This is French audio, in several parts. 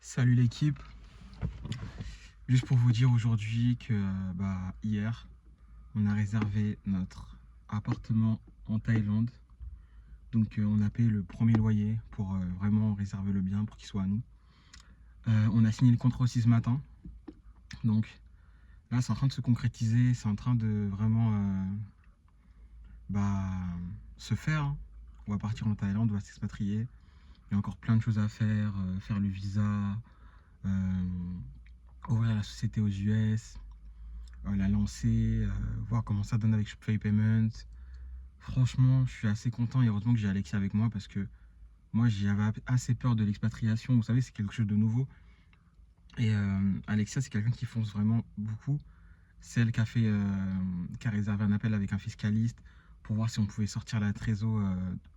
Salut l'équipe, juste pour vous dire aujourd'hui que hier on a réservé notre appartement en Thaïlande. Donc on a payé le premier loyer pour vraiment réserver le bien pour qu'il soit à nous. On a signé le contrat aussi ce matin. Donc là c'est en train de se concrétiser, c'est en train de vraiment bah, se faire, hein. On va partir en Thaïlande, on va s'expatrier. Il y a encore plein de choses à faire, faire le visa, ouvrir la société aux US, la lancer, voir comment ça donne avec Shopify Payments. Franchement, je suis assez content et heureusement que j'ai Alexia avec moi parce que moi j'avais assez peur de l'expatriation. Vous savez, c'est quelque chose de nouveau. Et Alexia, c'est quelqu'un qui fonce vraiment beaucoup. C'est elle qui a réservé un appel avec un fiscaliste pour voir si on pouvait sortir la trésor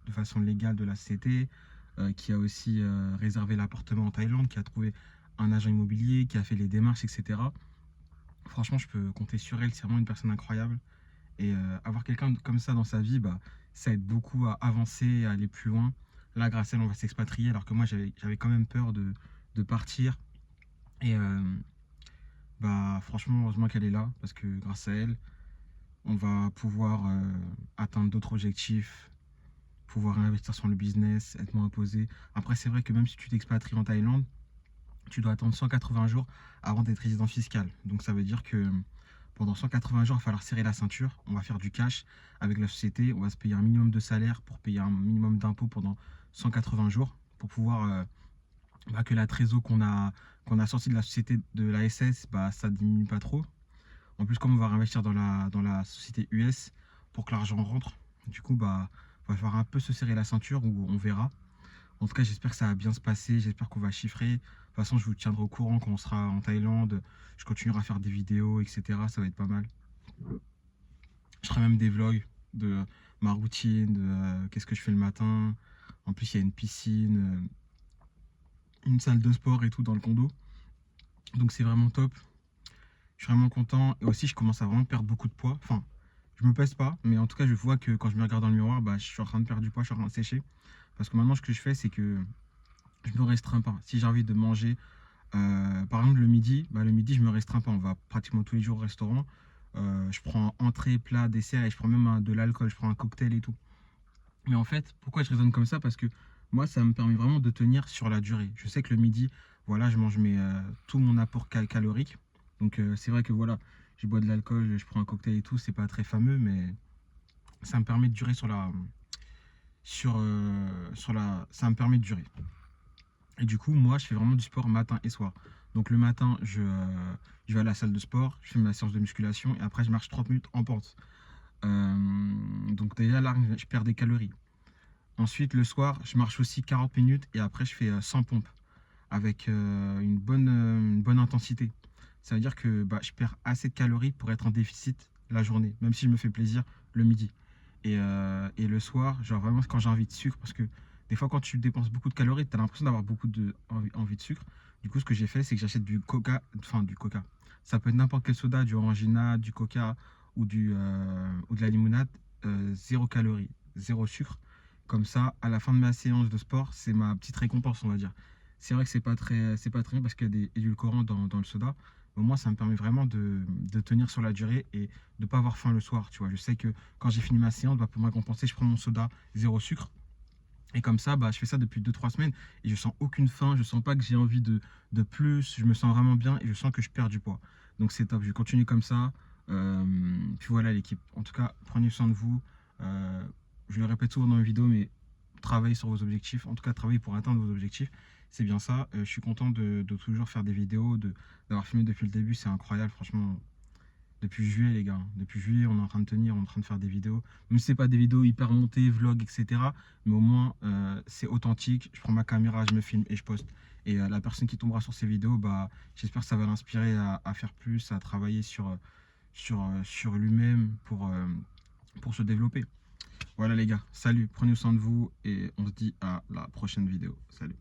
de façon légale de la société, qui a aussi réservé l'appartement en Thaïlande, qui a trouvé un agent immobilier, qui a fait les démarches, etc. Franchement, je peux compter sur elle, c'est vraiment une personne incroyable. Et avoir quelqu'un comme ça dans sa vie, ça aide beaucoup à avancer, à aller plus loin. Là, grâce à elle, on va s'expatrier, alors que moi, j'avais quand même peur de partir. Et franchement, heureusement qu'elle est là, parce que grâce à elle, on va pouvoir atteindre d'autres objectifs, pouvoir investir sur le business, être moins imposé. Après, c'est vrai que même si tu t'expatries en Thaïlande, tu dois attendre 180 jours avant d'être résident fiscal. Donc ça veut dire que pendant 180 jours, il va falloir serrer la ceinture. On va faire du cash avec la société. On va se payer un minimum de salaire pour payer un minimum d'impôts pendant 180 jours pour pouvoir que la trésor qu'on a sorti de la société de la SS, ça diminue pas trop. En plus, comme on va réinvestir dans la société US pour que l'argent rentre, du coup, va falloir un peu se serrer la ceinture ou on verra. En tout cas, j'espère que ça va bien se passer. J'espère qu'on va chiffrer. De toute façon, je vous tiendrai au courant quand on sera en Thaïlande. Je continuerai à faire des vidéos, etc. Ça va être pas mal. Je ferai même des vlogs de ma routine, de qu'est-ce que je fais le matin. En plus, il y a une piscine, une salle de sport et tout dans le condo. Donc, c'est vraiment top. Je suis vraiment content. Et aussi, je commence à vraiment perdre beaucoup de poids. Enfin, je me pèse pas, mais en tout cas, je vois que quand je me regarde dans le miroir, je suis en train de perdre du poids, je suis en train de sécher. Parce que maintenant, ce que je fais, c'est que je me restreins pas. Si j'ai envie de manger, par exemple le midi, je me restreins pas. On va pratiquement tous les jours au restaurant. Je prends entrée, plat, dessert et je prends même de l'alcool, je prends un cocktail et tout. Mais en fait, pourquoi je raisonne comme ça? Parce que moi, ça me permet vraiment de tenir sur la durée. Je sais que le midi, voilà, je mange tout mon apport calorique. Donc c'est vrai que voilà, je bois de l'alcool, je prends un cocktail et tout, c'est pas très fameux, mais ça me permet de durer ça me permet de durer. Et du coup, moi, je fais vraiment du sport matin et soir. Donc le matin, je vais à la salle de sport, je fais ma séance de musculation et après, je marche 30 minutes en pente. Donc déjà là, je perds des calories. Ensuite, le soir, je marche aussi 40 minutes et après, je fais 100 pompes avec une bonne intensité. Ça veut dire que je perds assez de calories pour être en déficit la journée, même si je me fais plaisir le midi. Et le soir, genre vraiment quand j'ai envie de sucre, parce que des fois quand tu dépenses beaucoup de calories, tu as l'impression d'avoir beaucoup envie de sucre. Du coup, ce que j'ai fait, c'est que j'achète du coca, enfin du coca. Ça peut être n'importe quel soda, du Orangina, du coca ou de la limonade, zéro calorie, zéro sucre. Comme ça, à la fin de ma séance de sport, c'est ma petite récompense, on va dire. C'est vrai que c'est pas très bien parce qu'il y a des édulcorants dans le soda. Mais moi, ça me permet vraiment de tenir sur la durée et de ne pas avoir faim le soir. Tu vois, je sais que quand j'ai fini ma séance, pour me récompenser, je prends mon soda zéro sucre. Et comme ça, je fais ça depuis 2 3 semaines et je sens aucune faim, je sens pas que j'ai envie de plus, je me sens vraiment bien et je sens que je perds du poids. Donc c'est top, je vais continuer comme ça. Puis voilà l'équipe. En tout cas, prenez soin de vous. Euh, je le répète souvent dans mes vidéos, mais travaillez sur vos objectifs. En tout cas, travaillez pour atteindre vos objectifs. C'est bien ça. Je suis content de toujours faire des vidéos, d'avoir filmé depuis le début. C'est incroyable, franchement. Depuis juillet, les gars. Depuis juillet, on est en train de tenir, on est en train de faire des vidéos. Même si c'est pas des vidéos hyper montées, vlog, etc. Mais au moins, c'est authentique. Je prends ma caméra, je me filme et je poste. Et la personne qui tombera sur ces vidéos, j'espère que ça va l'inspirer à faire plus, à travailler sur lui-même pour se développer. Voilà les gars, salut, prenez soin de vous et on se dit à la prochaine vidéo. Salut.